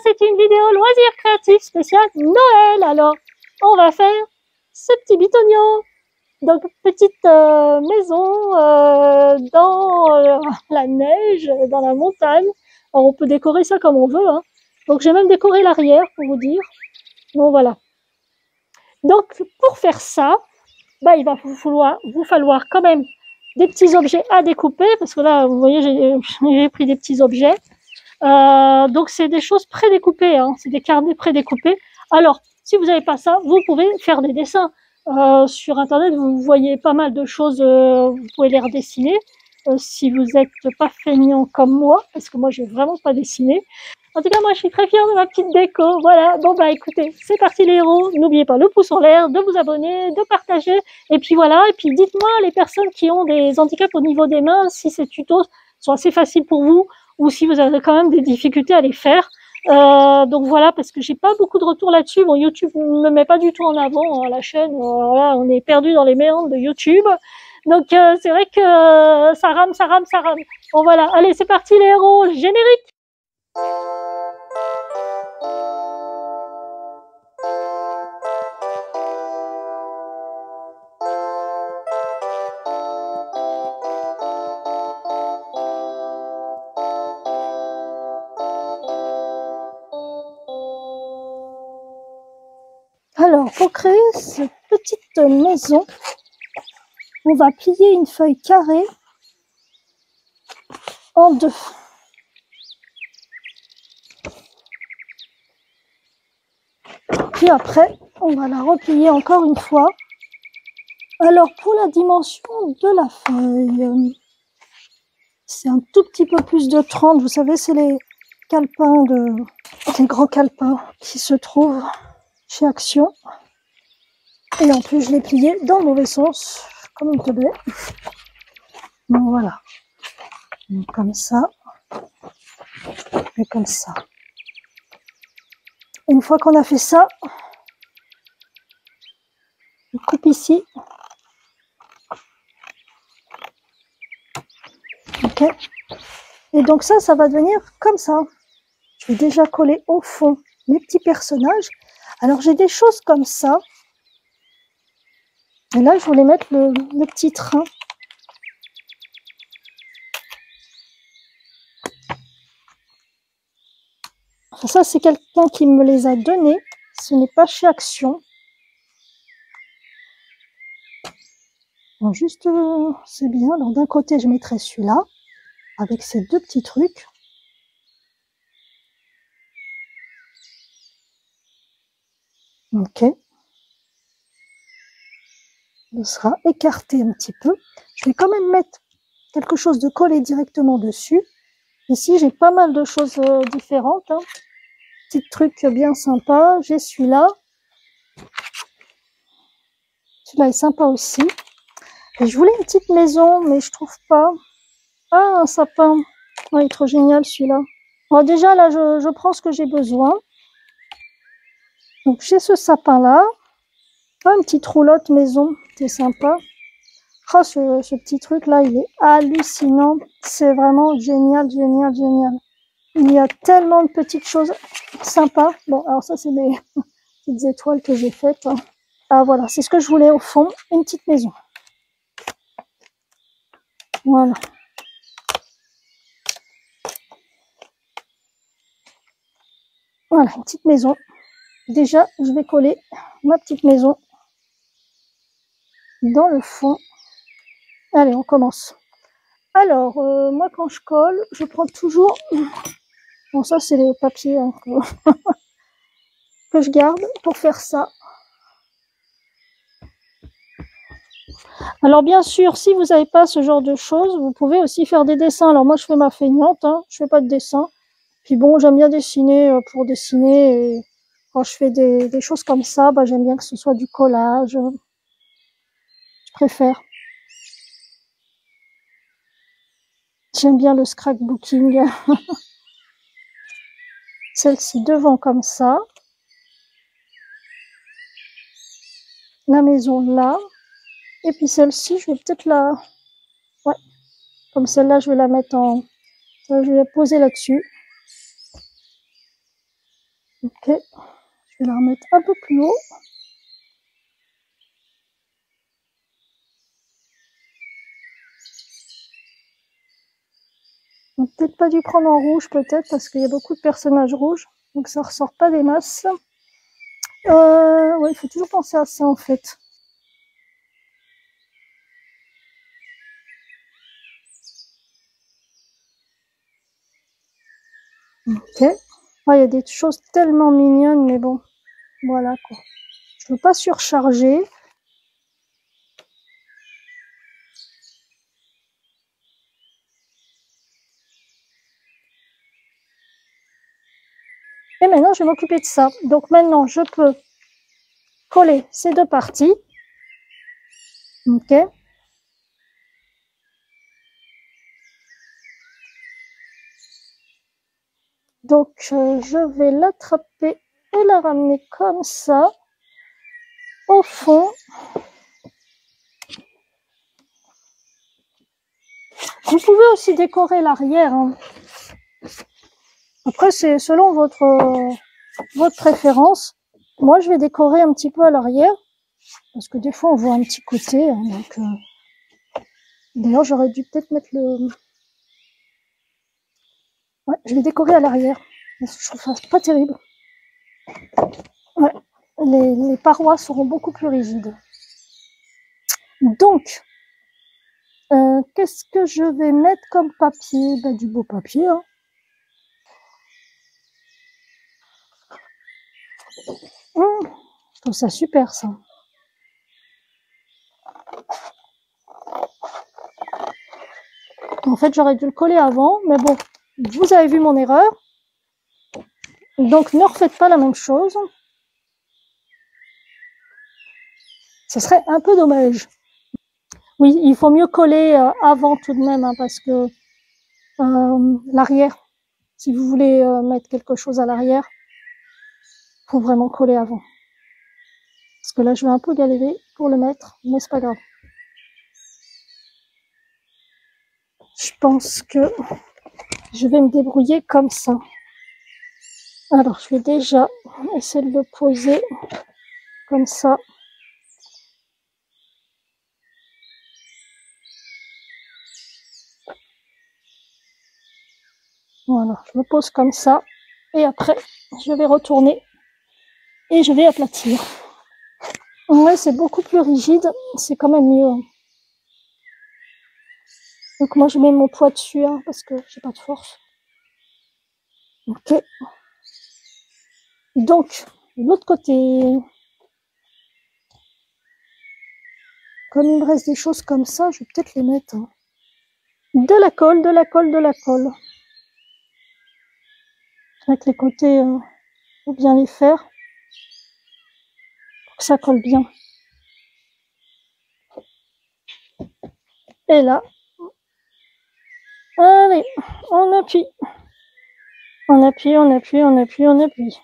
c'est une vidéo loisir créatif spécial Noël. Alors, on va faire ce petit bitonio. Donc, petite maison dans la neige, dans la montagne. Alors, on peut décorer ça comme on veut, hein. Donc, j'ai même décoré l'arrière pour vous dire. Bon, voilà. Donc, pour faire ça, bah, il va vous falloir quand même des petits objets à découper, parce que là, vous voyez, j'ai pris des petits objets. Donc, c'est des choses prédécoupées, hein. C'est des carnets prédécoupés. Alors, si vous n'avez pas ça, vous pouvez faire des dessins. Sur Internet, vous voyez pas mal de choses, vous pouvez les redessiner. Si vous n'êtes pas feignant comme moi, parce que moi, je n'ai vraiment pas dessiné. En tout cas, moi, je suis très fière de ma petite déco. Voilà. Bon, bah, écoutez, c'est parti les héros. N'oubliez pas le pouce en l'air, de vous abonner, de partager. Et puis voilà. Et puis, dites-moi, les personnes qui ont des handicaps au niveau des mains, si ces tutos sont assez faciles pour vous ou si vous avez quand même des difficultés à les faire. Donc voilà, parce que j'ai pas beaucoup de retours là-dessus. Bon, YouTube ne me met pas du tout en avant, hein, la chaîne. Voilà, on est perdu dans les méandres de YouTube. Donc c'est vrai que ça rame. Bon voilà, allez, c'est parti les héros, générique. Alors, pour créer cette petite maison, on va plier une feuille carrée en deux. Puis après, on va la replier encore une fois. Alors, pour la dimension de la feuille, c'est un tout petit peu plus de 30. Vous savez, c'est les calepins, les grands calepins qui se trouvent chez Action. Et en plus, je l'ai plié dans le mauvais sens, comme une teubée. Donc voilà. Donc, comme ça. Et comme ça. Et une fois qu'on a fait ça, je coupe ici. Ok. Et donc ça va devenir comme ça. Je vais déjà coller au fond mes petits personnages. Alors j'ai des choses comme ça. Et là, je voulais mettre le petit train. Ça, c'est quelqu'un qui me les a donnés. Ce n'est pas chez Action. Donc juste, c'est bien. Donc d'un côté, je mettrai celui-là, avec ces deux petits trucs. Ok. Il sera écarté un petit peu. Je vais quand même mettre quelque chose de collé directement dessus. Ici, j'ai pas mal de choses différentes, hein. Petit truc bien sympa. J'ai celui-là. Celui-là est sympa aussi. Et je voulais une petite maison, mais je trouve pas. Ah, un sapin. Oh, il est trop génial celui-là. Alors déjà, là, je prends ce que j'ai besoin. Donc, j'ai ce sapin-là. Ah, une petite roulotte maison. C'est sympa. Oh, ce petit truc-là, il est hallucinant. C'est vraiment génial. Il y a tellement de petites choses sympas. Bon, alors ça, c'est mes petites étoiles que j'ai faites, hein. Ah, voilà, c'est ce que je voulais au fond. Une petite maison. Voilà. Voilà, une petite maison. Déjà, je vais coller ma petite maison dans le fond. Allez, on commence. Alors, moi, quand je colle, je prends toujours... Bon, ça, c'est les papiers, hein, que je garde pour faire ça. Alors, bien sûr, si vous n'avez pas ce genre de choses, vous pouvez aussi faire des dessins. Alors, moi, je fais ma feignante, hein, je fais pas de dessin. Puis bon, j'aime bien dessiner pour dessiner. Et quand je fais des choses comme ça, bah, j'aime bien que ce soit du collage. Je préfère. J'aime bien le scrapbooking. Celle-ci devant comme ça. La maison là. Et puis celle-ci, je vais peut-être la... Ouais. Comme celle-là, je vais la mettre en... Je vais la poser là-dessus. Ok, je vais la remettre un peu plus haut. On n'a peut-être pas dû prendre en rouge, peut-être, parce qu'il y a beaucoup de personnages rouges, donc ça ressort pas des masses. Ouais, il faut toujours penser à ça, en fait. Ok. Ah, il y a des choses tellement mignonnes, mais bon, voilà, quoi. Je veux pas surcharger. Et maintenant, je vais m'occuper de ça. Donc maintenant, je peux coller ces deux parties. Ok. Donc, je vais l'attraper et la ramener comme ça, au fond. Vous pouvez aussi décorer l'arrière, hein. Après, c'est selon votre préférence. Moi, je vais décorer un petit peu à l'arrière, parce que des fois, on voit un petit côté. Hein, donc, d'ailleurs, j'aurais dû peut-être mettre le... Ouais, je vais décorer à l'arrière. Je trouve ça pas terrible. Ouais, les parois seront beaucoup plus rigides. Donc, qu'est-ce que je vais mettre comme papier? Ben, du beau papier. Hein. Je trouve ça super, ça. En fait, j'aurais dû le coller avant, mais bon, vous avez vu mon erreur. Donc, ne refaites pas la même chose. Ce serait un peu dommage. Oui, il faut mieux coller avant tout de même, hein, parce que l'arrière, si vous voulez mettre quelque chose à l'arrière, il faut vraiment coller avant. Parce que là, je vais un peu galérer pour le mettre, mais c'est pas grave. Je pense que je vais me débrouiller comme ça. Alors, je vais déjà essayer de le poser comme ça. Voilà, je me pose comme ça. Et après, je vais retourner et je vais aplatir. Ouais, c'est beaucoup plus rigide. C'est quand même mieux. Donc moi, je mets mon poids dessus hein, parce que j'ai pas de force. Ok. Donc, de l'autre côté, comme il me reste des choses comme ça, je vais peut-être les mettre. Hein. De la colle, de la colle, de la colle. Avec les côtés, faut bien les faire pour que ça colle bien. Et là, allez, on appuie. On appuie, on appuie, on appuie, on appuie.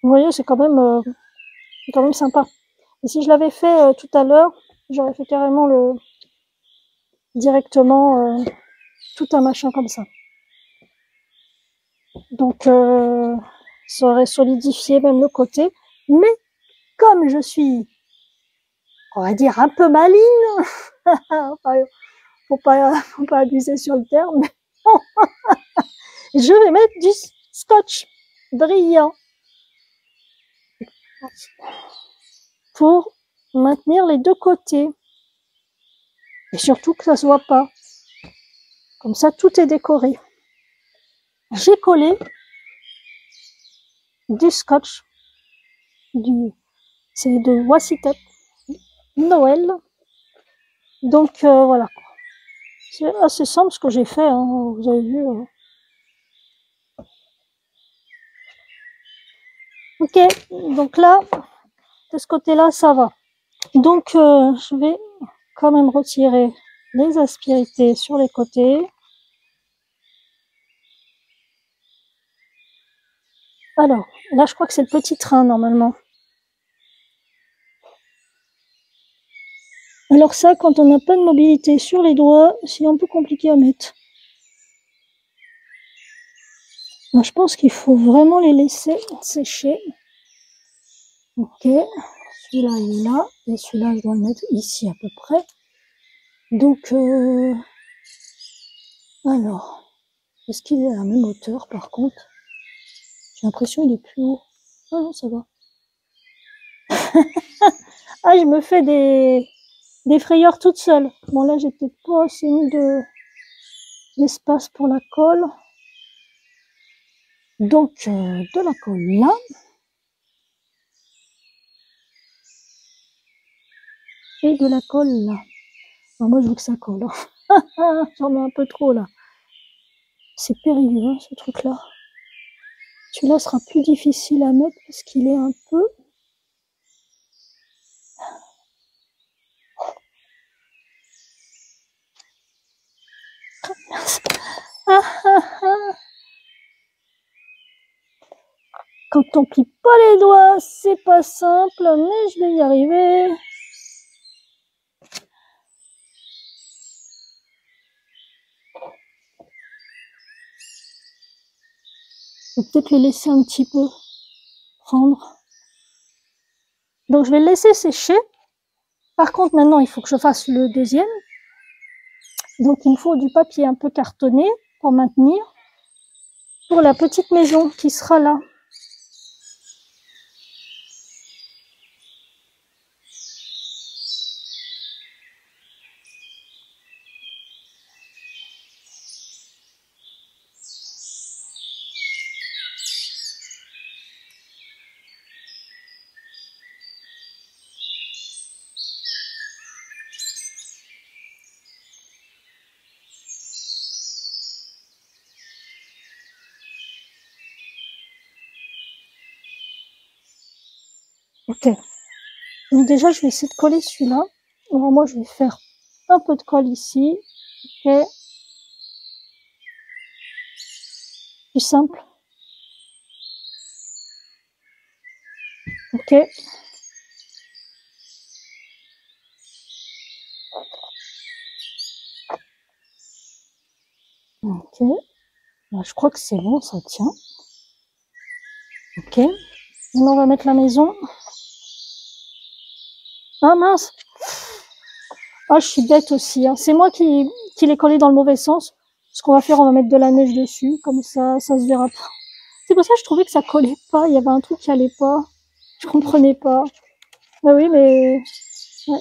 Vous voyez, c'est quand même sympa. Et si je l'avais fait tout à l'heure, j'aurais fait carrément directement tout un machin comme ça. Donc, ça aurait solidifié même le côté. Mais comme je suis, on va dire, un peu maligne, faut pas abuser sur le terme, mais je vais mettre du scotch brillant pour maintenir les deux côtés. Et surtout que ça se voit pas. Comme ça, tout est décoré. J'ai collé du scotch, c'est de Wassitep Noël. Donc voilà. C'est assez simple ce que j'ai fait, hein, vous avez vu. Ok, donc là, de ce côté-là, ça va. Donc je vais quand même retirer les aspérités sur les côtés. Alors, là, je crois que c'est le petit train, normalement. Alors ça, quand on n'a pas de mobilité sur les doigts, c'est un peu compliqué à mettre. Moi, je pense qu'il faut vraiment les laisser sécher. Ok, celui-là il est là, et celui-là je dois le mettre ici à peu près. Donc, alors, est-ce qu'il est à la même hauteur par contre? J'ai l'impression qu'il est plus haut. Ah non, ça va. Ah, je me fais des frayeurs toute seule. Bon, là, j'ai peut-être pas assez mis d'espace pour la colle. Donc, de la colle là. Et de la colle là. Alors, moi, je veux que ça colle. J'en mets un peu trop là. C'est périlleux, hein, ce truc-là. Celui-là sera plus difficile à mettre parce qu'il est un peu... Ah, ah, ah. Quand on plie pas les doigts, c'est pas simple, mais je vais y arriver. Faut peut-être le laisser un petit peu prendre. Donc je vais le laisser sécher. Par contre, maintenant, il faut que je fasse le deuxième. Donc il me faut du papier un peu cartonné pour maintenir. Pour la petite maison qui sera là. Ok. Donc déjà, je vais essayer de coller celui-là. Alors moi, je vais faire un peu de colle ici. Ok. Plus simple. Ok. Ok. Là, je crois que c'est bon, ça tient. Ok. Maintenant, on va mettre la maison. Ah mince. Ah, je suis bête aussi. Hein. C'est moi qui l'ai collé dans le mauvais sens. Ce qu'on va faire, on va mettre de la neige dessus. Comme ça se verra pas. C'est pour ça que je trouvais que ça collait pas. Il y avait un truc qui allait pas. Je comprenais pas. Bah oui, mais... Ouais.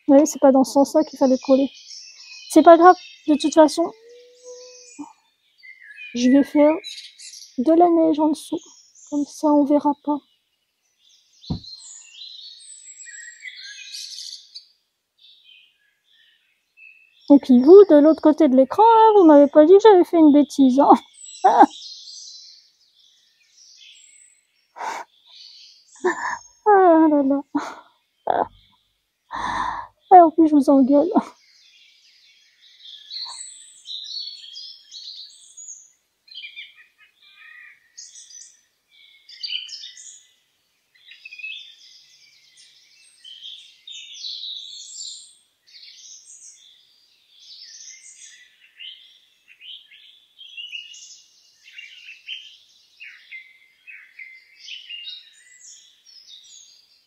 Oui, c'est pas dans ce sens-là qu'il fallait coller. C'est pas grave. De toute façon, je vais faire de la neige en dessous. Comme ça, on verra pas. Et puis vous, de l'autre côté de l'écran, hein, vous m'avez pas dit que j'avais fait une bêtise. Hein. Ah là là. Et en plus, je vous engueule.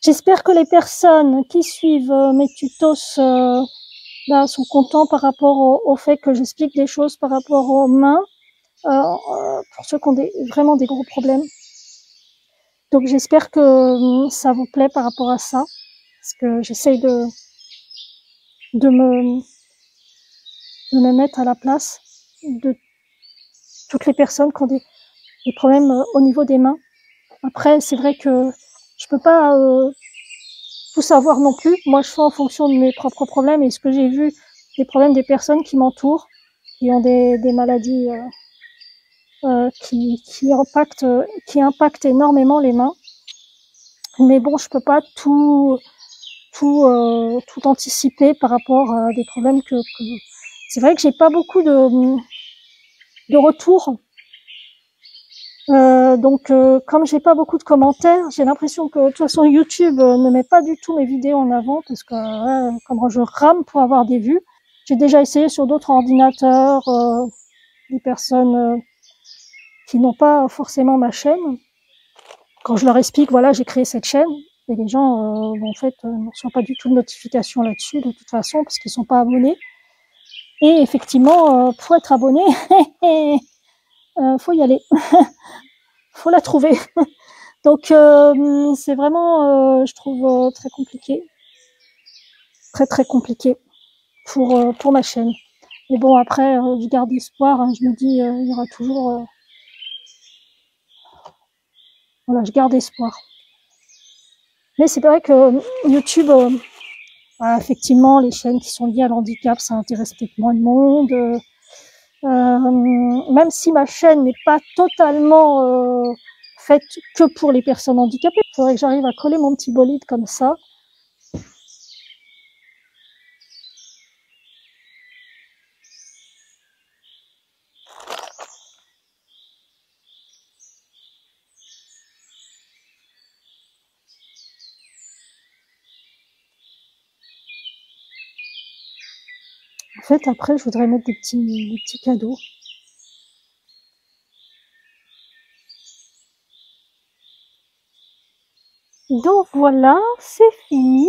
J'espère que les personnes qui suivent mes tutos sont contents par rapport au fait que j'explique des choses par rapport aux mains, pour ceux qui ont vraiment des gros problèmes. Donc j'espère que ça vous plaît par rapport à ça, parce que j'essaye de me mettre à la place de toutes les personnes qui ont des problèmes au niveau des mains. Après, c'est vrai que je peux pas tout savoir non plus. Moi, je fais en fonction de mes propres problèmes et ce que j'ai vu des problèmes des personnes qui m'entourent, qui ont des maladies qui impactent énormément les mains. Mais bon, je peux pas tout anticiper par rapport à des problèmes que... C'est vrai que j'ai pas beaucoup de retours. Donc, comme j'ai pas beaucoup de commentaires, j'ai l'impression que de toute façon YouTube ne met pas du tout mes vidéos en avant parce que comme je rame pour avoir des vues. J'ai déjà essayé sur d'autres ordinateurs, des personnes qui n'ont pas forcément ma chaîne. Quand je leur explique, voilà, j'ai créé cette chaîne, et les gens, en fait, ne reçoivent pas du tout de notification là-dessus, de toute façon, parce qu'ils sont pas abonnés. Et effectivement, pour être abonné, faut y aller, faut la trouver. Donc, c'est vraiment, je trouve, très compliqué, très compliqué pour ma chaîne. Mais bon, après, je garde espoir, hein, je me dis, il y aura toujours, voilà, je garde espoir. Mais c'est vrai que YouTube, effectivement, les chaînes qui sont liées à l'handicap, ça intéresse peut-être moins de monde. Même si ma chaîne n'est pas totalement faite que pour les personnes handicapées, il faudrait que j'arrive à coller mon petit bolide comme ça. En fait, après, je voudrais mettre des petits cadeaux. Donc voilà, c'est fini.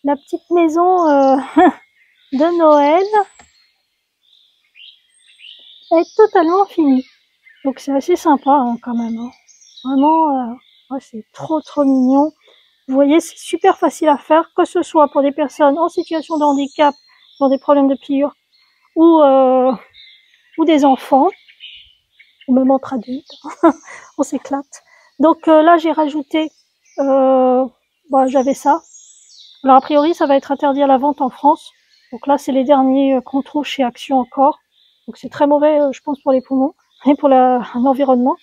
La petite maison de Noël est totalement finie. Donc c'est assez sympa hein, quand même. Hein. Vraiment, ouais, c'est trop mignon. Vous voyez, c'est super facile à faire, que ce soit pour des personnes en situation de handicap, qui ont des problèmes de pliure, ou des enfants, ou même entre adultes. On s'éclate. Donc là, j'ai rajouté, j'avais ça. Alors a priori, ça va être interdit à la vente en France. Donc là, c'est les derniers contrôles chez Action encore. Donc c'est très mauvais, je pense, pour les poumons et pour l'environnement.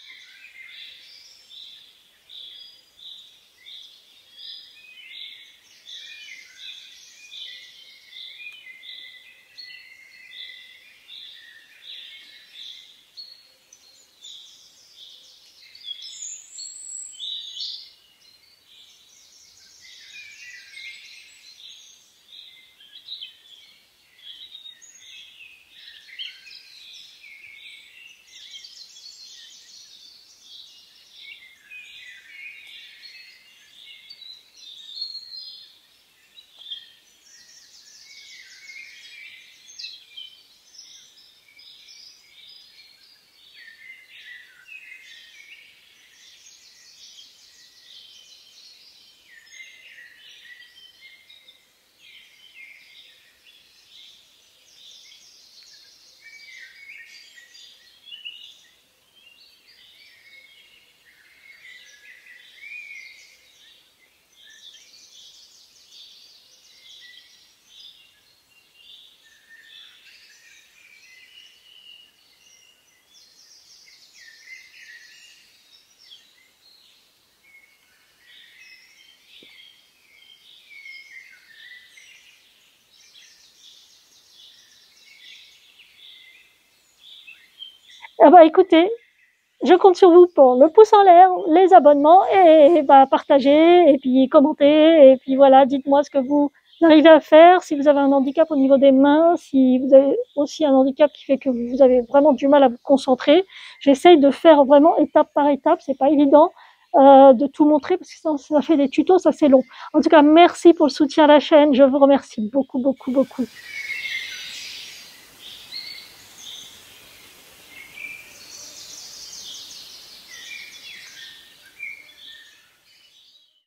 Ah bah écoutez, je compte sur vous pour le pouce en l'air, les abonnements et partager et puis commenter et puis voilà, dites-moi ce que vous arrivez à faire, si vous avez un handicap au niveau des mains, si vous avez aussi un handicap qui fait que vous avez vraiment du mal à vous concentrer. J'essaye de faire vraiment étape par étape, c'est pas évident de tout montrer parce que ça fait des tutos, ça c'est long. En tout cas, merci pour le soutien à la chaîne, je vous remercie beaucoup.